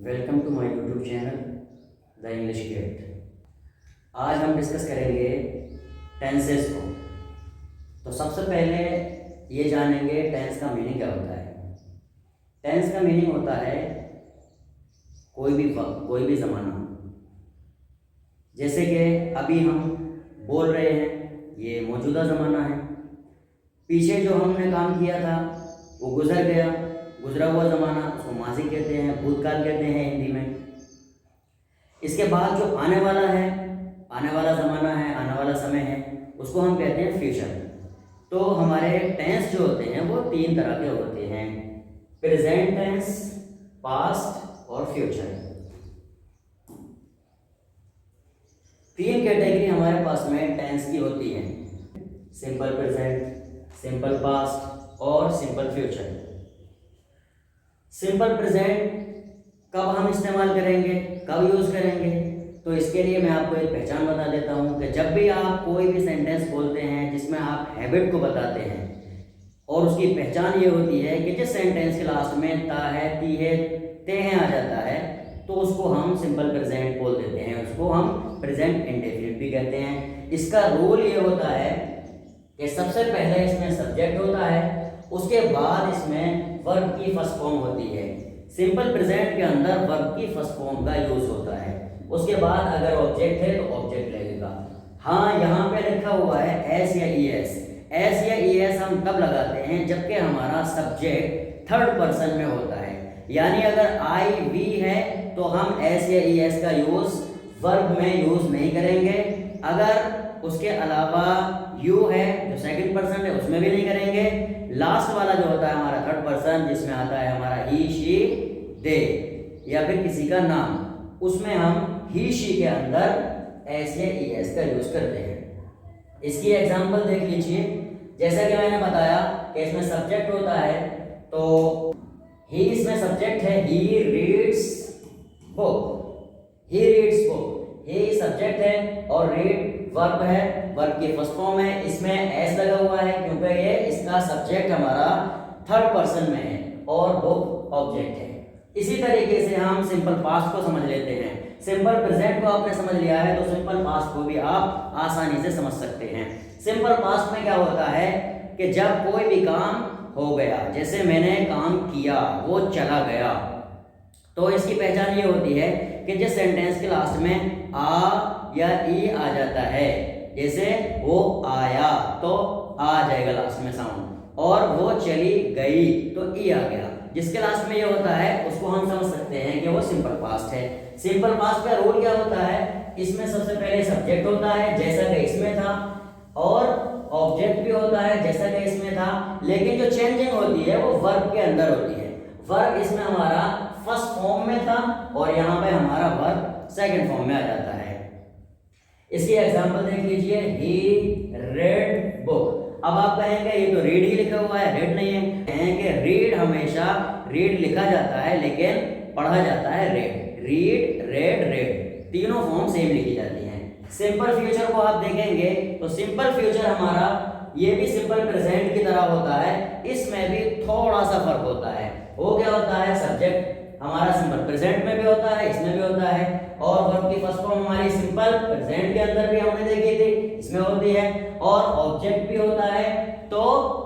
Welcome to my YouTube channel the English gate. आज हम discuss करेंगे टेंसेस को। तो सबसे पहले ये जानेंगे टेंस का मीनिंग क्या होता है। टेंस का मीनिंग होता है कोई भी वक्त, कोई भी ज़माना। जैसे कि अभी हम बोल रहे हैं, ये मौजूदा ज़माना है। पीछे जो हमने काम किया था वो गुजर गया, गुजरा हुआ ज़माना, उसको माज़ी कहते हैं, भूतकाल कहते हैं हिंदी में। इसके बाद जो आने वाला है, आने वाला ज़माना है, आने वाला समय है, उसको हम कहते हैं फ्यूचर। तो हमारे टेंस जो होते हैं वो तीन तरह के होते हैं, प्रेजेंट टेंस, पास्ट और फ्यूचर। तीन कैटेगरी हमारे पास में टेंस की होती है, सिंपल प्रेजेंट, सिंपल पास्ट और सिंपल फ्यूचर। सिंपल प्रेजेंट कब हम इस्तेमाल करेंगे, कब यूज़ करेंगे, तो इसके लिए मैं आपको एक पहचान बता देता हूँ कि जब भी आप कोई भी सेंटेंस बोलते हैं जिसमें आप हैबिट को बताते हैं और उसकी पहचान ये होती है कि जिस सेंटेंस के लास्ट में ता है, ती है, ते हैं आ जाता है, तो उसको हम सिंपल प्रेजेंट बोल देते हैं, उसको हम प्रेजेंट इंडेफिनिट भी कहते हैं। इसका रूल ये होता है कि सबसे पहले इसमें सब्जेक्ट होता है, उसके बाद इसमें वर्ब की फर्स्ट फॉर्म होती है। सिंपल प्रेजेंट के अंदर वर्ब की फर्स्ट फॉर्म का यूज होता है। उसके बाद अगर ऑब्जेक्ट है तो ऑब्जेक्ट लगेगा। हाँ, यहाँ पे लिखा हुआ है एस या ई एस। एस या ई एस हम तब लगाते हैं जबकि हमारा सब्जेक्ट थर्ड पर्सन में होता है। यानी अगर आई वी है तो हम एस या ई एस का यूज वर्ब में यूज नहीं करेंगे। अगर उसके अलावा यू है जो सेकंड पर्सन है उसमें भी नहीं करेंगे। लास्ट वाला जो होता है हमारा थर्ड पर्सन, जिसमें आता है हमारा ही, शी, दे या फिर किसी का नाम, उसमें हम ही, शी के अंदर एस या ई एस का यूज करते हैं। इसकी एग्जांपल देख लीजिए। जैसा कि मैंने बताया कि इसमें सब्जेक्ट होता है, तो ही इसमें सब्जेक्ट है, he reads book, he reads book, he subject है और रीड वर्ब है, वर्ब की फर्स्ट फॉर्म है। इसमें एस लगा हुआ है क्योंकि ये इसका सब्जेक्ट हमारा थर्ड पर्सन में है और बुक ऑब्जेक्ट है। इसी तरीके से हम सिंपल पास्ट को समझ लेते हैं। सिंपल प्रेजेंट को आपने समझ लिया है तो सिंपल पास्ट को भी आप आसानी से समझ सकते हैं। सिंपल पास्ट में क्या होता है कि जब कोई भी काम हो गया, जैसे मैंने काम किया, वो चला गया, तो इसकी पहचान ये होती है कि जिस सेंटेंस के लास्ट में आ या ई आ जाता है, जैसे वो आया तो आ जाएगा लास्ट में साउंड, और वो चली गई तो ई आ गया। जिसके लास्ट में ये होता है उसको हम समझ सकते हैं कि वो सिंपल पास्ट है। सिंपल पास्ट का रूल क्या होता है, इसमें सबसे पहले सब्जेक्ट होता है जैसा कि इसमें था, और ऑब्जेक्ट भी होता है जैसा कि इसमें था, लेकिन जो चेंजिंग होती है वो वर्ब के अंदर होती है। वर्ब इसमें हमारा फर्स्ट फॉर्म में था और यहाँ पे हमारा वर्ब सेकंड फॉर्म में आ जाता है। इसकी एग्जांपल देख लीजिए, ही रेड बुक। अब आप कहेंगे ये तो रीड ही लिखा हुआ है, रेड नहीं है। कहेंगे रीड हमेशा रीड लिखा जाता है लेकिन पढ़ा जाता है रेड। रीड, रेड, रेड, तीनों फॉर्म सेम लिखी जाती हैं। सिंपल फ्यूचर को आप देखेंगे तो सिंपल फ्यूचर हमारा ये भी सिंपल प्रेजेंट की तरह होता है, इसमें भी थोड़ा सा फर्क होता है। वो क्या होता है, सब्जेक्ट हमारा सिंपल प्रेजेंट में भी होता है, इसमें भी होता है, और वर्ब की फर्स्ट फॉर्म हमारी सिंपल प्रेजेंट के अंदर भी हमने देखी थी, इसमें होती है, और ऑब्जेक्ट भी होता है, तो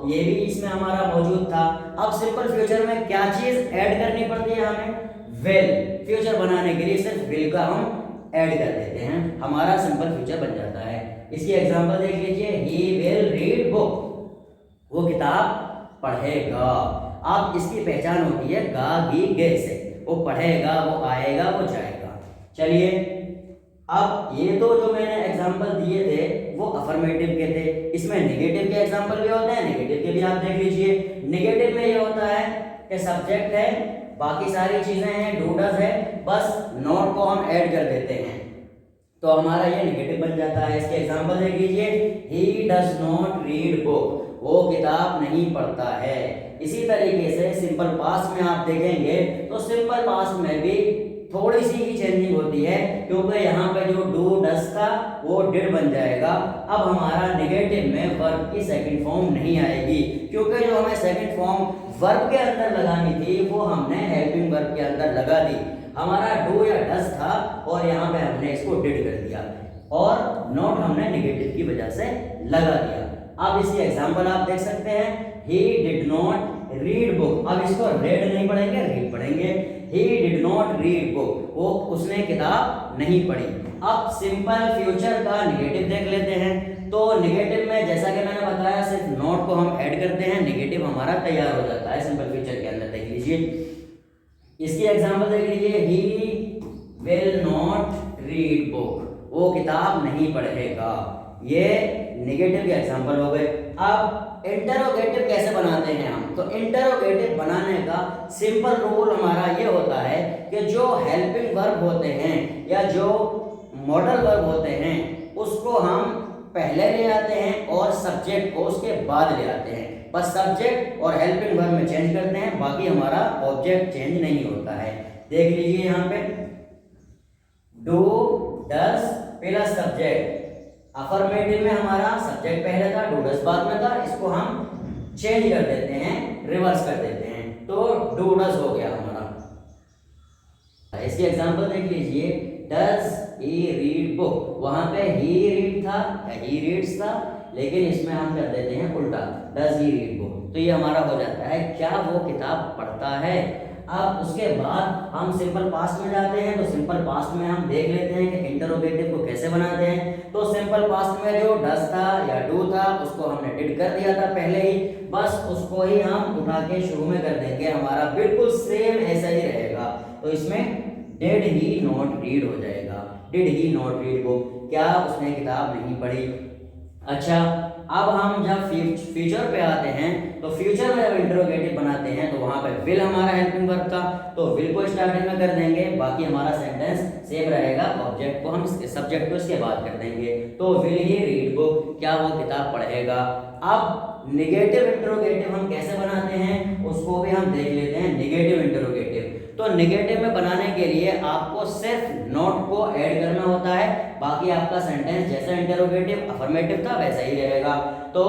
ये भी इसमें हमारा मौजूद था। अब सिंपल फ्यूचर में क्या चीज ऐड करनी पड़ती है हमें, विल। फ्यूचर बनाने के लिए सिर्फ विल का हम ऐड कर देते हैं, हमारा सिंपल फ्यूचर बन जाता है। इसकी एग्जांपल देख लीजिए, ही विल रीड बुक, वो किताब पढ़ेगा। अब इसकी पहचान होती है गा, गी, गे से, वो पढ़ेगा, वो आएगा, वो जाएगा। चलिए, अब ये तो जो मैंने एग्जांपल दिए थे वो अफर्मेटिव के थे। इसमें नेगेटिव के एग्जांपल भी होते हैं, नेगेटिव के भी आप देख लीजिए। नेगेटिव में ये होता है कि सब्जेक्ट है, बाकी सारी चीजें हैं, डू डज है, बस नॉट को हम ऐड कर देते हैं तो हमारा ये नेगेटिव बन जाता है। इसके एग्जांपल देख लीजिए, he does not read book, वो किताब नहीं पढ़ता है। इसी तरीके से सिंपल पास्ट में आप देखेंगे तो सिंपल पास्ट में भी थोड़ी सी ही चेंजिंग होती है, क्योंकि यहाँ पे जो डू डस था वो डिड बन जाएगा। अब हमारा नेगेटिव में वर्ब की सेकंड फॉर्म नहीं आएगी, क्योंकि जो हमें सेकंड फॉर्म वर्ब के अंदर लगानी थी वो हमने हेल्पिंग वर्ब के अंदर लगा दी। हमारा डू या डज था और यहाँ पे हमने इसको डिड कर दिया और नॉट हमने नेगेटिव की वजह से लगा दिया। अब इसकी एग्जांपल आप देख सकते हैं, he did not read book. अब इसको रेड नहीं पढ़ेंगे, रीड पढ़ेंगे। He did not read book, वो उसने किताब नहीं पढ़ी। अब सिंपल फ्यूचर का नेगेटिव देख लेते हैं। तो नेगेटिव में जैसा कि मैंने बताया सिर्फ नॉट को हम ऐड करते हैं, नेगेटिव हमारा तैयार हो जाता है सिंपल फ्यूचर के अंदर। देख लीजिए इसकी एग्जांपल देख लीजिए, he will not read book, वो किताब नहीं पढ़ेगा। ये नेगेटिव के एग्जांपल हो गए। अब इंटरोगेटिव कैसे बनाते हैं हम? तो इंटरोगेटिव बनाने का सिंपल रूल हमारा ये होता है कि जो हेल्पिंग वर्ब होते हैं या जो मॉडल वर्ब होते हैं उसको हम पहले ले आते हैं और सब्जेक्ट को उसके बाद ले आते हैं। बस सब्जेक्ट और हेल्पिंग वर्ब में चेंज करते हैं, बाकी हमारा ऑब्जेक्ट चेंज नहीं होता है। देख लीजिए यहाँ पे do does plus subject, affirmative में हमारा सब्जेक्ट पहले था, डू डज बाद में था, इसको हम चेंज कर देते हैं, रिवर्स कर देते हैं, तो डू डज हो गया हमारा। इसकी एग्जांपल देख लीजिए, डज ही रीड बुक, वहां पे ही रीड था, ही रीड्स था, लेकिन इसमें हम कर देते हैं उल्टा, डज ही रीड बुक। तो ये हमारा हो जाता है क्या वो किताब पढ़ता है। अब उसके बाद हम सिंपल पास्ट में जाते हैं। तो सिंपल पास्ट में हम देख लेते हैं कि इंटरोगेटिव को कैसे बनाते हैं। तो सिंपल पास्ट में जो डज था या डू था उसको हमने डिड कर दिया था पहले ही, बस उसको ही हम उठा के शुरू में कर देंगे, हमारा बिल्कुल सेम ऐसा ही रहेगा। तो इसमें डिड ही नॉट रीड हो जाएगा, did he not read book, क्या उसने किताब नहीं पढ़ी। अच्छा, अब हम जब फ्यूचर पे आते हैं तो फ्यूचर में जब इंटरोगेटिव बनाते हैं तो वहां पे विल हमारा हेल्पिंग वर्ब था, तो विल को स्टार्टिंग में कर देंगे, बाकी हमारा सेंटेंस सेम रहेगा, ऑब्जेक्ट को हम सब्जेक्ट को इसके बाद कर देंगे। तो विल ही रीड बुक, क्या वो किताब पढ़ेगा। अब नेगेटिव इंटरोगेटिव हम कैसे बनाते हैं उसको भी हम देख लेते हैं। नेगेटिव इंटरोगेटिव, तो नेगेटिव में बनाने के लिए आपको सिर्फ नॉट को ऐड करना होता है, बाकी आपका सेंटेंस जैसा इंटरोगेटिव अफर्मेटिव था वैसा ही रहेगा। तो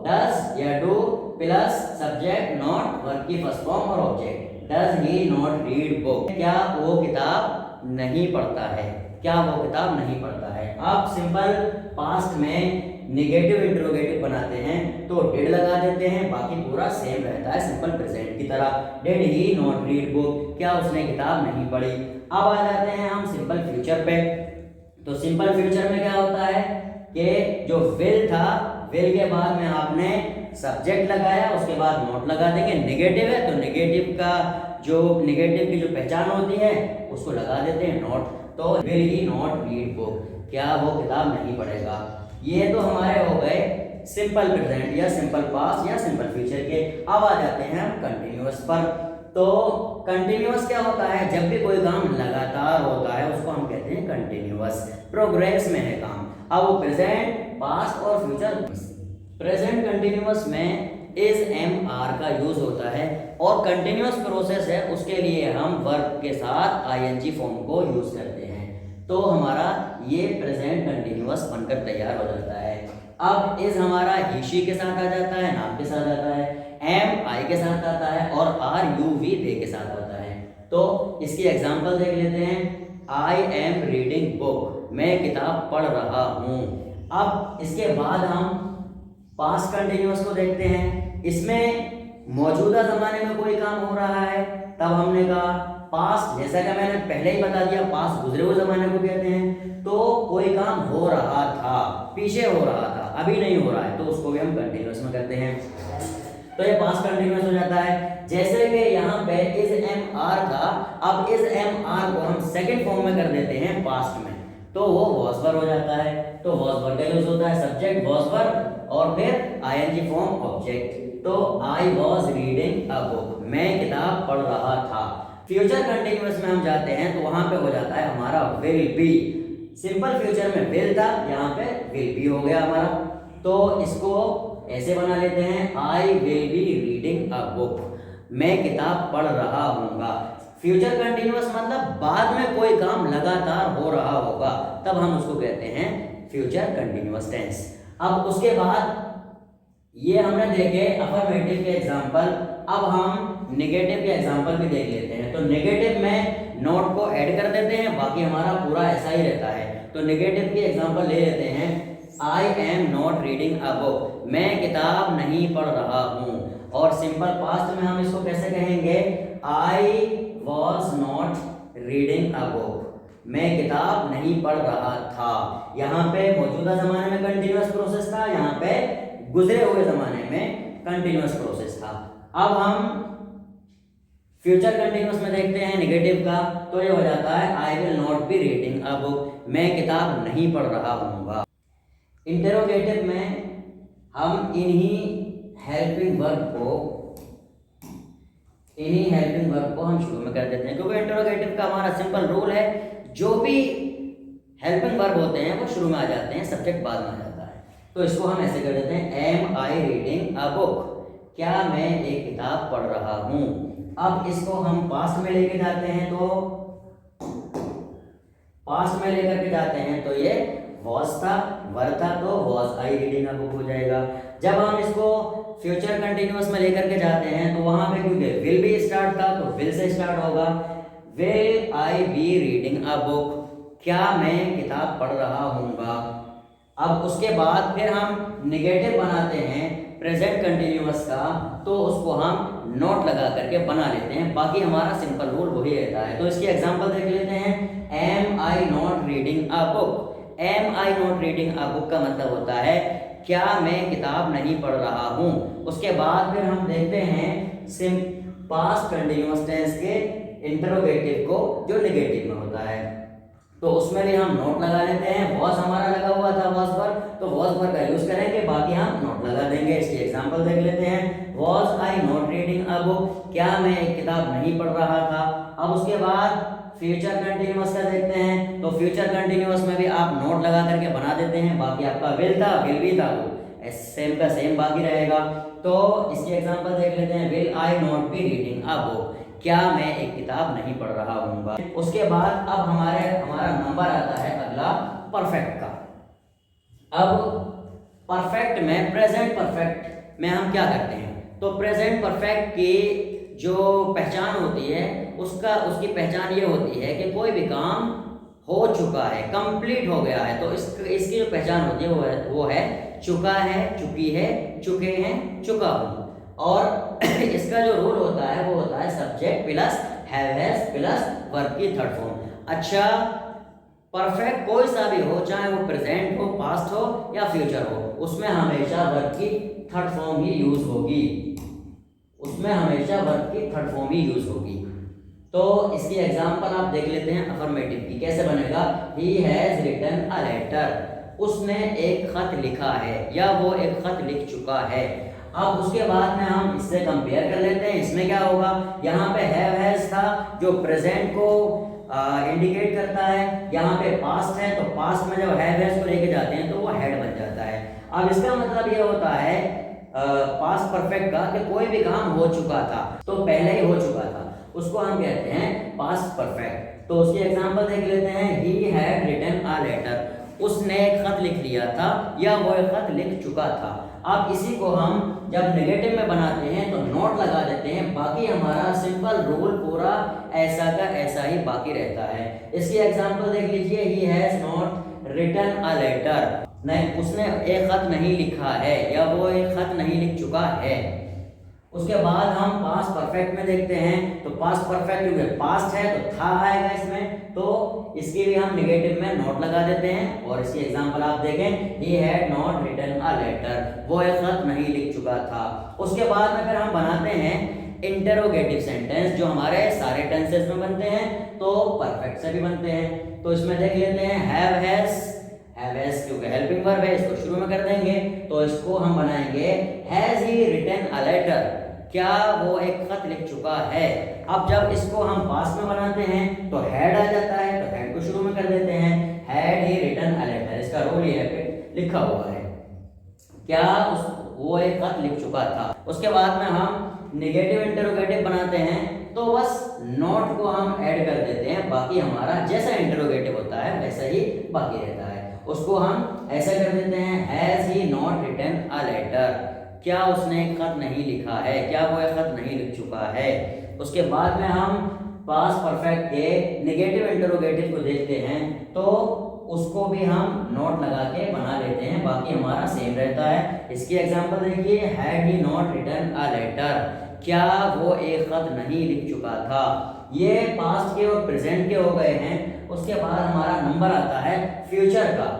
डज या do plus subject not, verb की फर्स्ट फॉर्म और object. Does he not read book, क्या वो किताब नहीं पढ़ता है, क्या वो किताब नहीं पढ़ता है। अब सिंपल पास्ट में नेगेटिव इंटरोगेटिव बनाते हैं तो डिड लगा देते हैं, बाकी पूरा सेम रहता है सिंपल प्रेजेंट की तरह। Did he not read book, क्या उसने किताब नहीं पढ़ी। अब आ जाते हैं हम सिंपल फ्यूचर पे। तो सिंपल फ्यूचर में क्या होता है कि जो विल था, विल के बाद में आपने सब्जेक्ट लगाया, उसके बाद नॉट लगा देंगे। नेगेटिव है तो नेगेटिव का जो नेगेटिव की जो पहचान होती है उसको लगा देते हैं नॉट। तो will he not read book, क्या वो किताब नहीं पढ़ेगा। ये तो हमारे हो गए सिंपल प्रेजेंट या सिंपल पास्ट या सिंपल फ्यूचर के। अब आ जाते हैं हम कंटिन्यूअस पर। तो कंटिन्यूअस क्या होता है, जब भी कोई काम लगातार होता है उसको हम कहते हैं कंटिन्यूअस, प्रोग्रेस में है काम। अब वो प्रेजेंट, पास्ट और फ्यूचर। प्रेजेंट कंटिन्यूअस में इज एम आर का यूज होता है और कंटिन्यूअस प्रोसेस है, उसके लिए हम वर्ब के साथ आईएनजी फॉर्म को यूज करते हैं। तो हमारा ये प्रेजेंट कंटिन्यूअस बनकर तैयार हो जाता है। अब इज हमारा ही शी के साथ आ जाता है, नाम के साथ आता है, एम आई के साथ आता है और आर यू वी दे के साथ आता है। तो इसकी एग्जांपल देख लेते हैं। आई एम रीडिंग बुक, मैं किताब पढ़ रहा हूँ। अब इसके बाद हम पास्ट कंटिन्यूअस को देखते हैं। इसमें मौजूदा जमाने में कोई काम हो रहा है तब हमने कहा पास्ट, जैसा कि मैंने पहले ही बता दिया पास्ट गुजरे हुए जमाने को कहते हैं। तो कोई काम हो रहा था, पीछे हो रहा था, अभी नहीं हो रहा है, तो उसको भी हम कंटिन्यूअस में करते हैं। तो ये पास्ट कंटिन्यूअस हो जाता है। जैसे कि यहाँ पे इज एम आर था, अब इज एम आर को हम सेकंड फॉर्म में कर देते हैं पास्ट में, तो वो वॉज वर्ब हो जाता है। तो वॉज वर्ब का यूज होता है सब्जेक्ट वॉज वर्ब और फिर आईएनजी फॉर्म ऑब्जेक्ट। तो I was reading a book, मैं किताब पढ़ रहा था। फ्यूचर कंटिन्यूअस में हम जाते हैं तो वहां पे हो जाता है हमारा विल बी। सिंपल फ्यूचर में विल था, यहाँ पे विल बी हो गया हमारा। तो इसको ऐसे बना लेते हैं, I will be reading a book, मैं किताब पढ़ रहा हूँगा। फ्यूचर कंटिन्यूअस मतलब बाद में कोई काम लगातार हो रहा होगा, तब हम उसको कहते हैं फ्यूचर कंटिन्यूअस टेंस। अब उसके बाद ये हमने देखे अफर्मेटिव के एग्जांपल। अब हम नेगेटिव के एग्जांपल भी देख लेते हैं। तो नेगेटिव में नॉट को ऐड कर देते हैं, बाकी हमारा पूरा ऐसा ही रहता है। तो नेगेटिव की एग्जांपल ले लेते हैं, I am not reading a book, मैं किताब नहीं पढ़ रहा हूँ। और सिंपल पास्ट में हम इसको कैसे कहेंगे, I was not reading a book, मैं किताब नहीं पढ़ रहा था। यहाँ पे मौजूदा जमाने में कंटिन्यूअस प्रोसेस था, यहाँ पे गुजरे हुए जमाने में कंटिन्यूअस प्रोसेस था। अब हम फ्यूचर कंटिन्यूअस में देखते हैं नेगेटिव का, तो ये हो जाता है I will not be reading a book, मैं किताब नहीं पढ़ रहा हूँगा। इंटरोगेटिव में हम इन्हीं हेल्पिंग वर्ब को हम शुरू में कर देते हैं, क्योंकि इंटरोगेटिव का हमारा सिंपल रूल है, जो भी हेल्पिंग वर्ब होते हैं वो शुरू में आ जाते हैं, सब्जेक्ट बाद में आ जाता है। तो इसको हम ऐसे कर देते हैं, am I reading a book, क्या मैं एक किताब पढ़ रहा हूँ। अब इसको हम पास्ट में लेके जाते हैं, तो पास्ट में लेकर के जाते हैं तो ये वॉज था, वर था, तो was I reading a book हो जाएगा। जब हम इसको फ्यूचर कंटिन्यूअस में लेकर के जाते हैं तो वहां पे क्योंकि विल भी स्टार्ट था तो विल से स्टार्ट होगा, will I be reading a book, क्या मैं किताब पढ़ रहा हूँगा। अब उसके बाद फिर हम नेगेटिव बनाते हैं प्रेजेंट कंटिन्यूअस का, तो उसको हम नॉट लगा करके बना लेते हैं, बाकी हमारा सिंपल रूल वही रहता है। तो इसकी एग्जांपल देख लेते हैं, am I not reading a book, am I not reading a book का मतलब होता है क्या मैं किताब नहीं पढ़ रहा हूँ। उसके बाद फिर हम देखते हैं पास्ट कंटिन्यूअस टेंस के इंटरोगेटिव को, जो नेगेटिव में होता है, तो उसमें भी हम नॉट लगा लेते हैं। वॉज हमारा लगा हुआ था वॉज पर, तो वॉज पर का यूज करेंगे, बाकी हम नॉट लगा देंगे। इसकी एग्जांपल देख लेते हैं, was I not reading a book, क्या मैं एक किताब नहीं पढ़ रहा था। अब उसके बाद फ्यूचर कंटिन्यूअस का देखते हैं, तो फ्यूचर कंटिन्यूअस में भी आप नोट लगा करके बना देते हैं, बाकी आपका विल था, विल भी था, वो सेम का सेम बाकी रहेगा। तो इसकी एग्जांपल देख लेते हैं, will I not be reading a book, क्या मैं एक किताब नहीं पढ़ रहा हूँगा। उसके बाद अब हमारा नंबर आता है अगला परफेक्ट का। अब परफेक्ट में, प्रेजेंट परफेक्ट में हम क्या करते हैं, तो प्रेजेंट परफेक्ट की जो पहचान होती है उसकी पहचान ये होती है कि कोई भी काम हो चुका है, कंप्लीट हो गया है, तो इसकी जो पहचान होती है वो है चुका है, चुकी है, चुके हैं, चुका हूँ। और इसका जो रूल होता है वो होता है subject plus have has plus verb की थर्ड फॉर्म। अच्छा, परफेक्ट कोई सा भी हो, चाहे वो प्रेजेंट हो, पास्ट हो या फ्यूचर हो, उसमें हमेशा वर्ब की थर्ड फॉर्म ही यूज होगी, उसमें हमेशा वर्ब की थर्ड फॉर्म ही यूज होगी। तो इसकी एग्जांपल आप देख लेते हैं अफर्मेटिव की, कैसे बनेगा, he has written a letter, उसने एक खत लिखा है या वो एक खत लिख चुका है। अब उसके बाद में हम इससे कंपेयर कर लेते हैं, इसमें क्या होगा, यहाँ पे हैव हैज था जो प्रेजेंट को इंडिकेट करता है, यहाँ पे पास्ट है तो पास्ट में जब हैव हैज को लेके जाते हैं तो वो हैड बन जाता है। अब इसका मतलब ये होता है पास्ट परफेक्ट का कि कोई भी काम हो चुका था, तो पहले ही हो चुका था, उसको हम कहते हैं पास्ट परफेक्ट। तो उसकी एग्जांपल देख लेते हैं, he had written a letter, उसने एक खत लिख लिया था या वो एक खत लिख चुका था। अब इसी को हम जब नेगेटिव में बनाते हैं तो नॉट लगा देते हैं, बाकी हमारा सिंपल रूल पूरा ऐसा का ऐसा ही बाकी रहता है। इसकी एग्जांपल देख लीजिए, he has not written a letter, नहीं उसने एक खत नहीं लिखा है या वो एक खत नहीं लिख चुका है। उसके बाद हम पास्ट परफेक्ट में देखते हैं, तो पास्ट परफेक्ट क्योंकि पास्ट है तो था आएगा इसमें, तो इसके लिए हम नेगेटिव में नॉट लगा देते हैं। और इसकी एग्जांपल आप देखें, he had not written a letter, वो एक खत नहीं लिख चुका था। उसके बाद में फिर हम बनाते हैं इंटरोगेटिव सेंटेंस, जो हमारे सारे टेंसेस में बनते हैं, तो परफेक्ट से भी बनते हैं। तो इसमें देख लेते हैं, हैव हैज क्योंकि हेल्पिंग वर्ब है, इसको शुरू में कर देंगे, तो इसको हम बनाएंगे has he written a letter, क्या वो एक खत लिख चुका है। अब जब इसको हम पास्ट में बनाते हैं तो हैड आ जाता है, तो हैड को शुरू में कर देते हैं, had he written a letter, इसका रोल ये है कि लिखा हुआ है, क्या वो एक खत लिख चुका था। उसके बाद में हम नेगेटिव इंटरोगेटिव बनाते हैं, तो बस नॉट को हम ऐड कर देते हैं, बाकी हमारा जैसा इंटरोगेटिव होता है वैसा ही बाकी रहता है। उसको हम ऐसा कर देते हैं, has he not written a letter, क्या उसने खत नहीं लिखा है, क्या वो खत नहीं लिख चुका है। उसके बाद में हम पास्ट परफेक्ट के नेगेटिव इंटरोगेटिव को देखते हैं, तो उसको भी हम नोट लगा के बना लेते हैं, बाकी हमारा सेम रहता है। इसकी एग्जांपल देखिए, had he not written a letter, क्या वो एक खत नहीं लिख चुका था। ये पास्ट के और प्रेजेंट के हो गए हैं। उसके बाद हमारा नंबर आता है फ्यूचर का।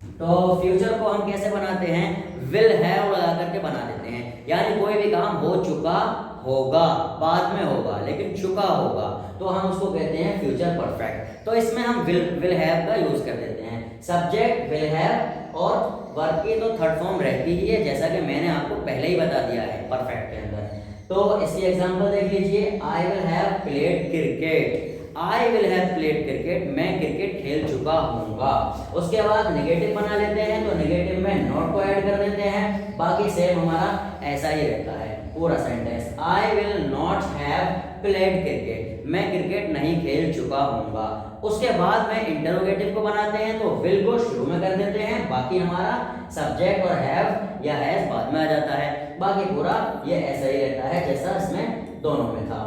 तो फ्यूचर को हम कैसे बनाते हैं, विल हैव लगा करके बना देते हैं, यानी कोई भी काम हो चुका होगा, बाद में होगा लेकिन चुका होगा, तो हम उसको कहते हैं फ्यूचर परफेक्ट। तो इसमें हम विल हैव का यूज कर देते हैं। सब्जेक्ट विल हैव और वर्ब की तो थर्ड फॉर्म रहती ही है, जैसा कि मैंने आपको पहले ही बता दिया है परफेक्ट के अंदर। तो इसकी एग्जांपल देख लीजिए, I will have played cricket, I will have played cricket, मैं क्रिकेट खेल चुका हूँगा। उसके बाद नेगेटिव बना लेते हैं, तो नेगेटिव में नॉट को ऐड कर देते हैं, बाकी सेम हमारा ऐसा ही रहता है पूरा sentence. I will not have played cricket, मैं क्रिकेट नहीं खेल चुका हूँगा। उसके बाद में इंटरोगेटिव को बनाते हैं, तो विल को शुरू में कर देते हैं, बाकी हमारा सब्जेक्ट और हैव या हैज बाद में आ जाता है। बाकी पूरा ये ऐसा ही रहता है जैसा इसमें दोनों में था।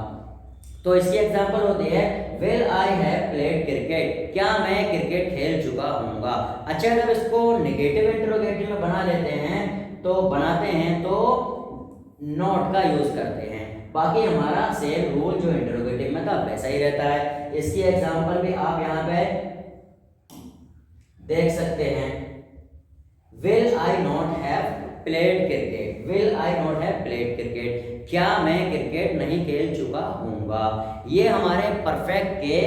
तो इसकी एग्जांपल होती है, will I have played cricket, क्या मैं क्रिकेट खेल चुका हूँगा। अच्छा, जब इसको नेगेटिव इंटरोगेटिव में बना लेते हैं, तो बनाते हैं तो नॉट का यूज करते हैं, बाकी हमारा सेम रूल जो इंटरोगेटिव में था वैसा ही रहता है। इसकी एग्जांपल भी आप यहाँ पे देख सकते हैं, will I not have played cricket, will I not have played cricket, क्या मैं क्रिकेट नहीं खेल चुका हूँगा। ये हमारे परफेक्ट के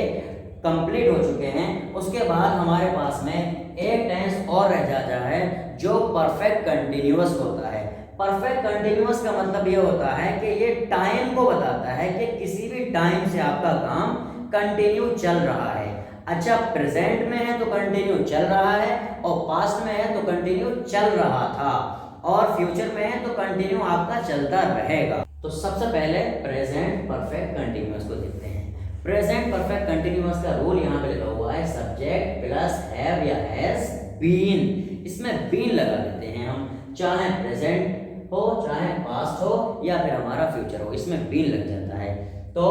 कंप्लीट हो चुके हैं। उसके बाद हमारे पास में एक टेंस और रह जाता है जो परफेक्ट कंटिन्यूअस होता है। परफेक्ट कंटिन्यूअस का मतलब ये होता है कि ये टाइम को बताता है कि किसी भी टाइम से आपका काम कंटिन्यू चल रहा है। अच्छा, प्रेजेंट में है तो कंटिन्यू चल रहा है, और पास्ट में है तो कंटिन्यू चल रहा था, और फ्यूचर में है तो कंटिन्यू आपका चलता रहेगा। तो सबसे पहले प्रेजेंट परफेक्ट कंटिन्यूअस को देखते हैं। प्रेजेंट परफेक्ट कंटिन्यूअस का रूल यहाँ पे लिखा हुआ है, सब्जेक्ट प्लस हैव या हैज बीन। इसमें बीन लगा देते हैं हम, चाहे प्रेजेंट हो चाहे पास्ट हो या फिर हमारा फ्यूचर हो, इसमें बीन लग जाता है। तो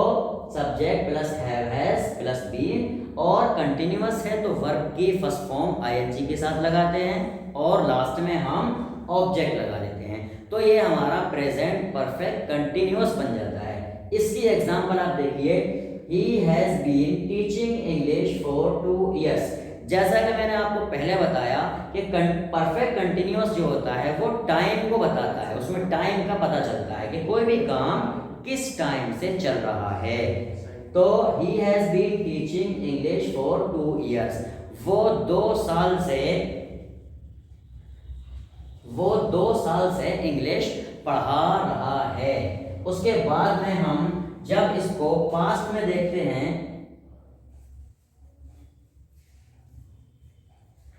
subject plus have has plus been, और कंटिन्यूअस है तो वर्ब की फर्स्ट फॉर्म आईएनजी के साथ लगाते हैं, और लास्ट में हम ऑब्जेक्ट लगा देते हैं। तो ये हमारा प्रेजेंट परफेक्ट कंटिन्यूअस बन जाता है। इसकी एग्जांपल आप देखिए, he has been teaching English for 2 years। जैसा कि मैंने आपको पहले बताया कि परफेक्ट कंटिन्यूअस जो होता है वो टाइम को बताता है, उसमें टाइम का पता चलता है कि कोई भी काम किस टाइम से चल रहा है। तो he has been teaching English for 2 years, वो 2 साल से इंग्लिश पढ़ा रहा है। उसके बाद में हम जब इसको पास्ट में देखते हैं,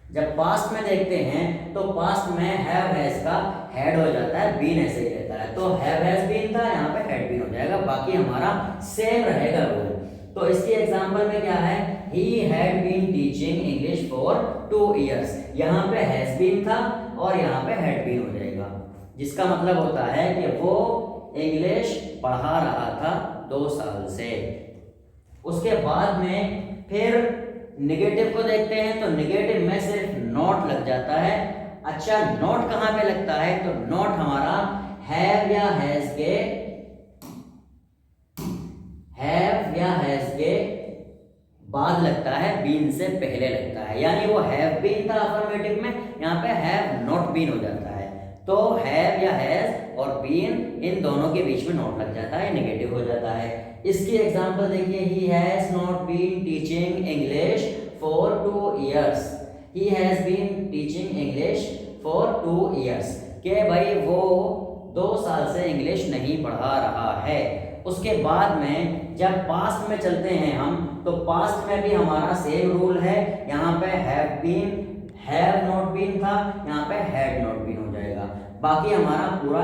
जब पास्ट में देखते हैं तो पास्ट में हैव हैज का हेड हो जाता है, बीन ऐसे ही रहता है। तो हैव हैज बीन था, यहाँ पे हैड बीन हो जाएगा, बाकी हमारा सेम रहेगा रूल। तो इसकी एग्जांपल में क्या है, he had been teaching English for 2 years, यहाँ पे हैज बीन था और यहाँ पे हैड बीन हो जाएगा, जिसका मतलब होता है कि वो इंग्लिश पढ़ा रहा था 2 साल से। उसके बाद में फिर नेगेटिव को देखते हैं, तो नेगेटिव में सिर्फ नॉट लग जाता है। अच्छा, नॉट कहाँ पे लगता है, तो नॉट हमारा हैव या हैज के बाद लगता है, बीन से पहले लगता है, यानी वो हैव बीन था अफर्मेटिव में, यहाँ पे हैव नॉट बीन हो जाता है। तो हैव या हैज और बीन इन दोनों के बीच में नॉट लग जाता है, नेगेटिव हो जाता है। इसकी एग्जांपल देखिए, he has not been teaching English for 2 years, he has been teaching English for 2 years, कि भाई वो 2 साल से इंग्लिश नहीं पढ़ा रहा है। उसके बाद में जब पास्ट में चलते हैं हम, तो पास्ट में भी हमारा सेम रूल है, यहाँ पे have been, have not been था, यहाँ पे हैड नॉट बीन हो जाएगा, बाकी हमारा पूरा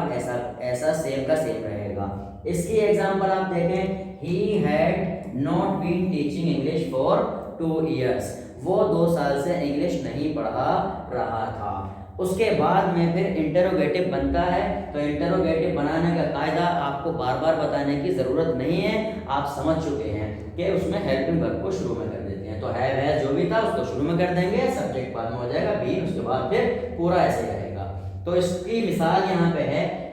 ऐसा सेम का सेम रहेगा। इसकी एग्जांपल आप देखें, he had not been teaching English for 2 years, वो 2 साल से इंग्लिश नहीं पढ़ा रहा था। उसके बाद में फिर इंटरोगेटिव बनता है। तो इंटरोगेटिव बनाने का कायदा आपको बार बार बताने की ज़रूरत नहीं है, आप समझ चुके हैं कि उसमें हेल्पिंग वर्ब को शुरू में कर देते हैं। तो है जो भी था उसको शुरू में कर देंगे, सब्जेक्ट बाद में हो जाएगा बीन, उसके बाद फिर पूरा ऐसे रहेगा। तो इसकी मिसाल यहाँ पे है,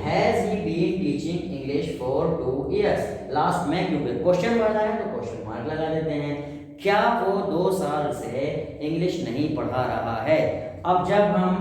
has he been teaching English for 2 years। Last में क्योंकि क्वेश्चन वर्ड आया तो क्वेश्चन मार्क लगा देते हैं। क्या वो 2 साल से इंग्लिश नहीं पढ़ा रहा है? अब जब हम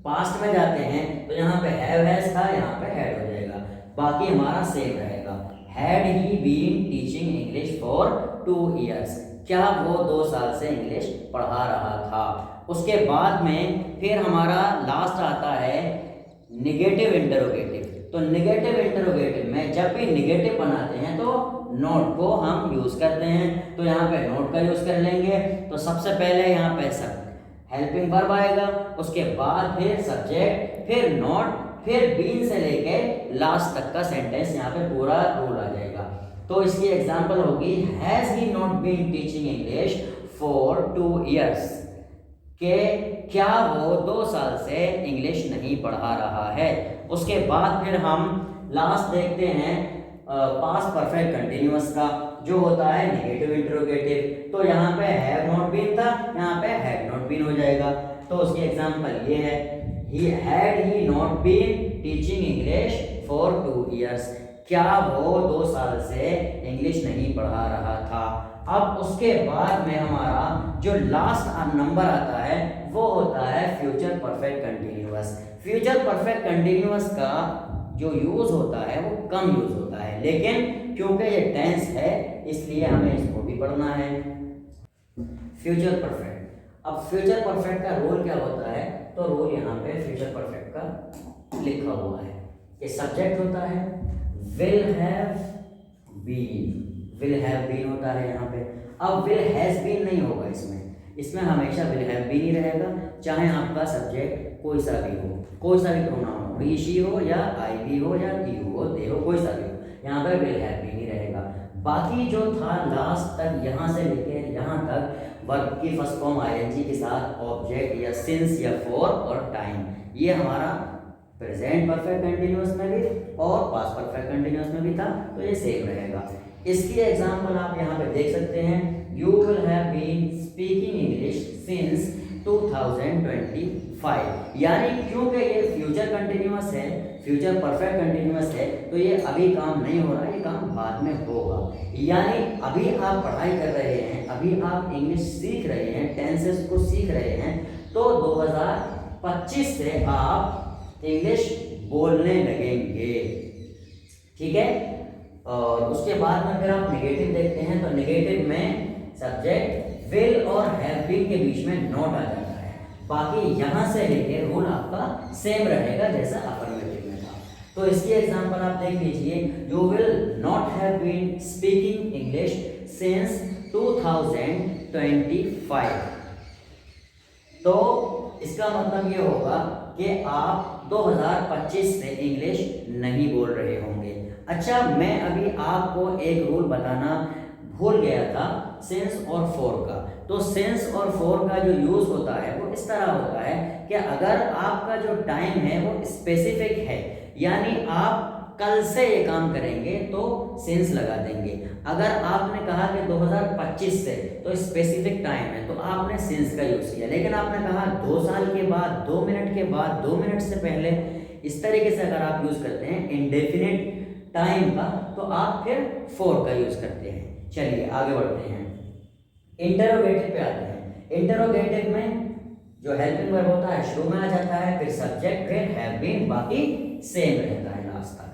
पास्ट में जाते हैं तो यहाँ पे हैव हैज था, यहाँ पे हैड हो जाएगा, बाकी हमारा सेम रहेगा। Had he been teaching English for 2 years। क्या वो 2 साल से इंग्लिश पढ़ा रहा था? उसके बाद में फिर हमारा लास्ट आता है निगेटिव इंटरोगेटिव। तो निगेटिव इंटरोगेटिव में जब भी निगेटिव बनाते हैं तो नोट को हम यूज करते हैं। तो यहाँ पे नोट का यूज कर लेंगे। तो सबसे पहले यहाँ पे सब हेल्पिंग वर्ब आएगा, उसके बाद फिर सब्जेक्ट, फिर नोट, फिर बीन से लेके लास्ट तक का सेंटेंस यहाँ पे पूरा रूल आ जाएगा। तो इसकी एग्जांपल होगी, has he not been teaching English for 2 years। कि क्या वो 2 साल से इंग्लिश नहीं पढ़ा रहा है। उसके बाद फिर हम लास्ट देखते हैं पास्ट परफेक्ट कंटिन्यूअस का, जो होता है नेगेटिव इंटरोगेटिव। तो यहाँ पे हैव नॉट बीन था, यहाँ पे हैड नॉट बीन हो जाएगा। तो उसकी एग्जांपल ये है, he had he not been teaching English for 2 years। क्या वो 2 साल से इंग्लिश नहीं पढ़ा रहा था। अब उसके बाद में हमारा जो लास्ट नंबर आता है वो होता है future perfect continuous. Future perfect continuous का जो यूज होता है वो कम यूज होता है, लेकिन क्योंकि ये टेंस है इसलिए हमें इसको भी पढ़ना है। फ्यूचर परफेक्ट, अब फ्यूचर परफेक्ट का रोल क्या होता है? तो रोल यहाँ पे फ्यूचर परफेक्ट का लिखा हुआ है कि सब्जेक्ट होता है will have been, will have been होता है यहाँ पे। अब विल हैज बीन नहीं होगा इसमें हमेशा विल हैव बीन ही रहेगा, चाहे आपका सब्जेक्ट कोई सा भी हो, कोई सा भी प्रोनाउन हो, ही शी हो या आई भी हो या यू हो, दे हो, कोई सा भी हो, यहाँ पे विल हैव बीन ही रहेगा। बाकी जो था लास्ट तक यहाँ से लेके यहाँ तक वर्ब की फर्स्ट फॉर्म आईएनजी के साथ ऑब्जेक्ट या सिंस या फॉर और टाइम, ये हमारा प्रेजेंट परफेक्ट कंटिन्यूअस में भी और पास्ट परफेक्ट कंटिन्यूअस में भी था, तो ये सेम रहेगा। इसकी एग्जांपल आप यहाँ पे देख सकते हैं, you will have been speaking English since 2025। यानी क्योंकि ये फ्यूचर कंटिन्यूअस है, फ्यूचर परफेक्ट कंटिन्यूअस है, तो ये अभी काम नहीं हो रहा है, ये काम बाद में होगा। यानी अभी आप पढ़ाई कर रहे हैं, अभी आप इंग्लिश सीख रहे हैं, टेंसेस को सीख रहे हैं, तो 2025 से आप इंग्लिश बोलने लगेंगे, ठीक है। और उसके बाद में फिर आप नेगेटिव देखते हैं, तो नेगेटिव में सब्जेक्ट विल और हैव बीन के बीच में नॉट आ जाता है। बाकी यहाँ से लेके रूल आपका सेम रहेगा जैसा अफर्मेटिव में था। तो इसकी एग्जांपल आप देख लीजिए, you will not have been speaking English since 2025। तो इसका मतलब ये होगा कि आप 2025 से इंग्लिश नहीं बोल रहे होंगे। अच्छा, मैं अभी आपको एक रूल बताना भूल गया था सिंस और फॉर का। तो सिंस और फॉर का जो यूज होता है वो इस तरह होता है कि अगर आपका जो टाइम है वो स्पेसिफिक है, यानी आप कल से ये काम करेंगे तो सिंस लगा देंगे। अगर आपने कहा कि 2025 से, तो स्पेसिफिक टाइम है तो आपने सिंस का यूज किया। लेकिन आपने कहा 2 साल के बाद, 2 मिनट के बाद, 2 मिनट से पहले, इस तरीके से अगर आप यूज करते हैं इंडेफिनिट टाइम का, तो आप फिर फॉर का यूज करते हैं। चलिए आगे बढ़ते हैं, इंटरोगेटिव पे आते हैं। इंटरोगेटिव में जो हेल्पिंग वर्ब होता है शुरू में आ जाता है, फिर सब्जेक्ट, फिर हैव बीन, बाकी सेम रहता है लास्ट तक।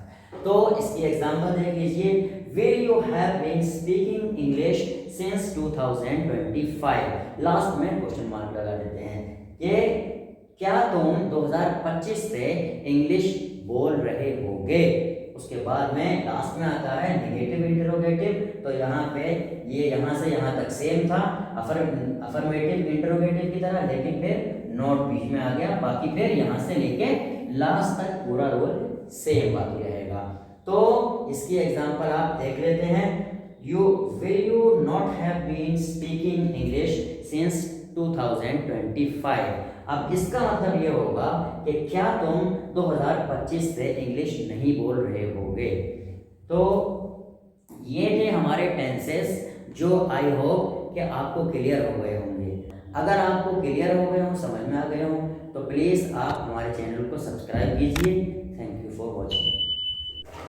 तो इसकी एग्जांपल देख लीजिए, will you have been speaking English since 2025। Last में क्वेश्चन मार्क लगा देते हैं कि क्या तुम 2025 से इंग्लिश बोल रहे होगे। उसके बाद में लास्ट में आता है नेगेटिव इंटरोगेटिव। तो यहाँ पे ये यहाँ से यहाँ तक सेम था अफर्मेटिव इंटरोगेटिव की तरह, लेकिन फिर नॉट बीच में आ गया। बाकी फिर यहाँ से लेके लास्ट तक पूरा रोल सेम बाकी रहेगा। तो इसकी एग्जांपल आप देख लेते हैं, will you not have been speaking English since 2025। अब इसका मतलब ये होगा कि क्या तुम 2025 से इंग्लिश नहीं बोल रहे होगे। तो ये थे हमारे टेंसेस जो आई होप कि आपको क्लियर हो गए होंगे। अगर आपको क्लियर हो गए हों, समझ में आ गए हों, तो प्लीज़ आप हमारे चैनल को सब्सक्राइब कीजिए